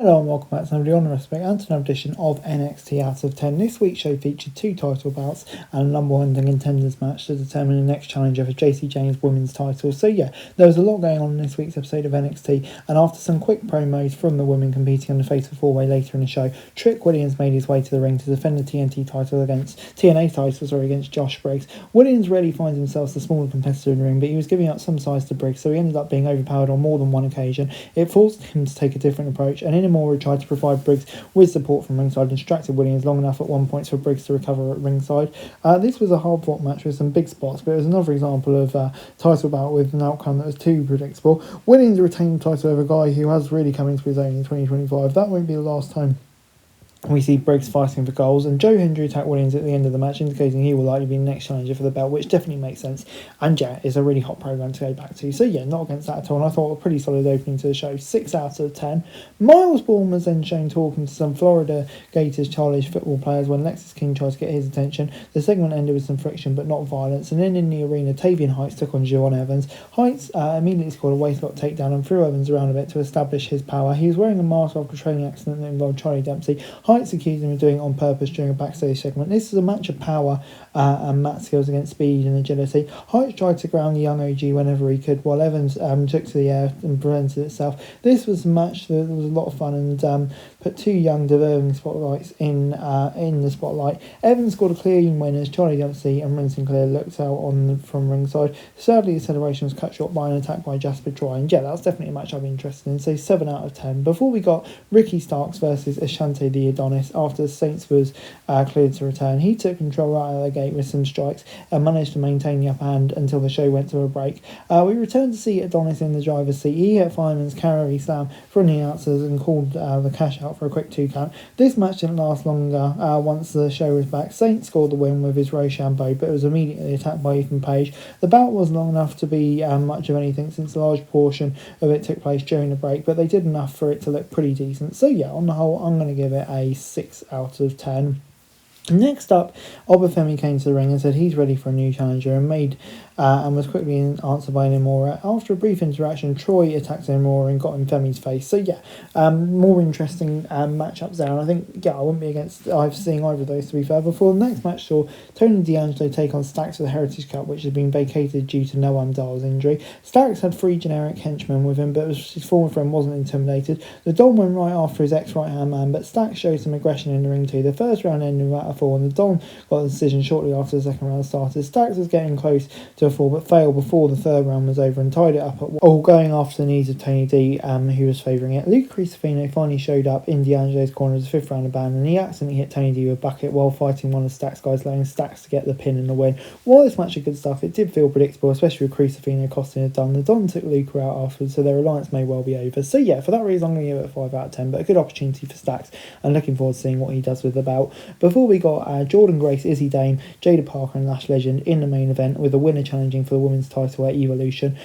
Hello and welcome back to another on respect and to another edition of NXT Out of 10. This week's show featured 2 title bouts and a number one contenders match to determine the next challenger for JC James' women's title. So yeah, there was a lot going on in this week's episode of NXT, and after some quick promos from the women competing on the Fatal 4-Way later in the show, Trick Williams made his way to the ring to defend the TNA title against Josh Briggs. Williams rarely finds himself the smaller competitor in the ring, but he was giving up some size to Briggs, so he ended up being overpowered on more than one occasion. It forced him to take a different approach, and in Moore tried to provide Briggs with support from ringside and distracted Williams long enough at one point for Briggs to recover at ringside. This was a hard-fought match with some big spots, but it was another example of title bout with an outcome that was too predictable. Williams retained the title over a guy who has really come into his own in 2025. That won't be the last time we see Briggs fighting for goals, and Joe Hendry attacked Williams at the end of the match, indicating he will likely be the next challenger for the belt, which definitely makes sense. And yeah, it's a really hot program to go back to. So yeah, not against that at all. And I thought a pretty solid opening to the show. 6 out of 10. Miles Bourne was then shown talking to some Florida Gators childish football players when Lexis King tried to get his attention. The segment ended with some friction, but not violence. And then in the arena, Tavian Heights took on Juwan Evans. Heights immediately scored a waistlock takedown and threw Evans around a bit to establish his power. He was wearing a mask after a training accident that involved Charlie Dempsey. Heights accused him of doing it on purpose during a backstage segment. This is a match of power and mat skills against speed and agility. Heights tried to ground the young OG whenever he could, while Evans took to the air and prevented itself. This was a match that was a lot of fun and put 2 young deserving spotlights in the spotlight. Evans scored a clean win as Charlie Dempsey and Ren Sinclair looked out on from ringside. Sadly, the celebration was cut short by an attack by Jasper Troy, and yeah, that's definitely a match I'd be interested in. So 7 out of 10. Before we got Ricky Starks versus Ashante the Adonis, after the Saints was cleared to return, he took control right out of the gate with some strikes and managed to maintain the upper hand until the show went to a break. We returned to see Adonis in the driver's seat. He hit Fireman's carry slam from the announcers and called the cash out for a quick 2 count. This match didn't last longer once the show was back. Saint scored the win with his Rochambeau, but it was immediately attacked by Ethan Page. The bout wasn't long enough to be much of anything, since a large portion of it took place during the break, but they did enough for it to look pretty decent. So yeah, on the whole, I'm going to give it a 6 out of 10. Next up, Obafemi came to the ring and said he's ready for a new challenger and was quickly answered by Nomura. After a brief interaction, Troy attacked Nomura and got in Femi's face. So yeah, more interesting matchups there. And I think, yeah, I wouldn't be against seeing either of those, to be fair. Before the next match saw Tony D'Angelo take on Stacks for the Heritage Cup, which had been vacated due to Noam Dar's injury. Stacks had 3 generic henchmen with him, but his former friend wasn't intimidated. The Don went right after his ex-right-hand man, but Stacks showed some aggression in the ring too. The first round ended without a fall, and the Don got the decision shortly after the second round started. Stacks was getting close to a fall, but failed before the third round was over and tied it up all going after the knees of Tony D, who was favouring it. Luke Crucifino finally showed up in D'Angelo's corner as the 5th round of ban, and he accidentally hit Tony D with a bucket while fighting one of Stacks' guys, allowing Stacks to get the pin and the win. While this match was good stuff, it did feel predictable, especially with Crucifino costing a Don. The Don took Luca out afterwards, so their alliance may well be over. So yeah, for that reason, I'm going to give it a 5 out of 10, but a good opportunity for Stacks, and looking forward to seeing what he does with the bout. Before we got Jordan Grace, Izzy Dame, Jada Parker and Lash Legend in the main event, with the winner challenging for the women's title at Evolution.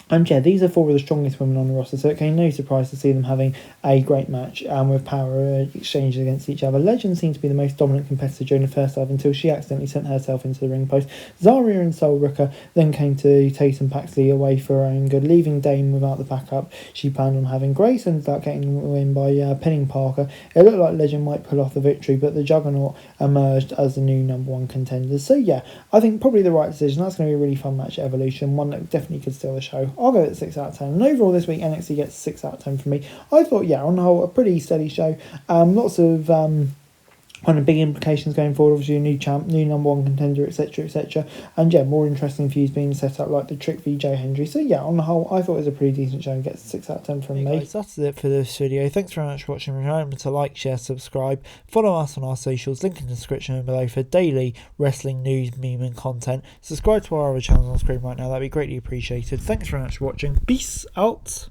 And yeah, these are 4 of the strongest women on the roster, so it came no surprise to see them having a great match with power exchanges against each other. Legend seemed to be the most dominant competitor during the first half until she accidentally sent herself into the ring post. Zarya and Sol Rooker then came to Tatum Paxley away for her own good, leaving Dame without the backup she planned on having. Grace ended up getting the win by pinning Parker. It looked like Legend might pull off the victory, but the Juggernaut emerged as the new number 1 contender. So yeah, I think probably the right decision. That's going to be a really fun match at Evolution, one that definitely could steal the show. I'll go at 6 out of 10. And overall this week, NXT gets 6 out of 10 from me. I thought, yeah, on the whole, a pretty steady show. Lots of kind of big implications going forward. Obviously, a new champ, new number 1 contender, etc., etc. And yeah, more interesting feuds being set up, like the Trick v Joe Hendry. So yeah, on the whole, I thought it was a pretty decent show and gets 6 out of 10 from me. Guys, that's it for this video. Thanks very much for watching. Remember to like, share, subscribe. Follow us on our socials, link in the description below for daily wrestling news, meme and content. Subscribe to our other channels on screen right now. That'd be greatly appreciated. Thanks very much for watching. Peace out.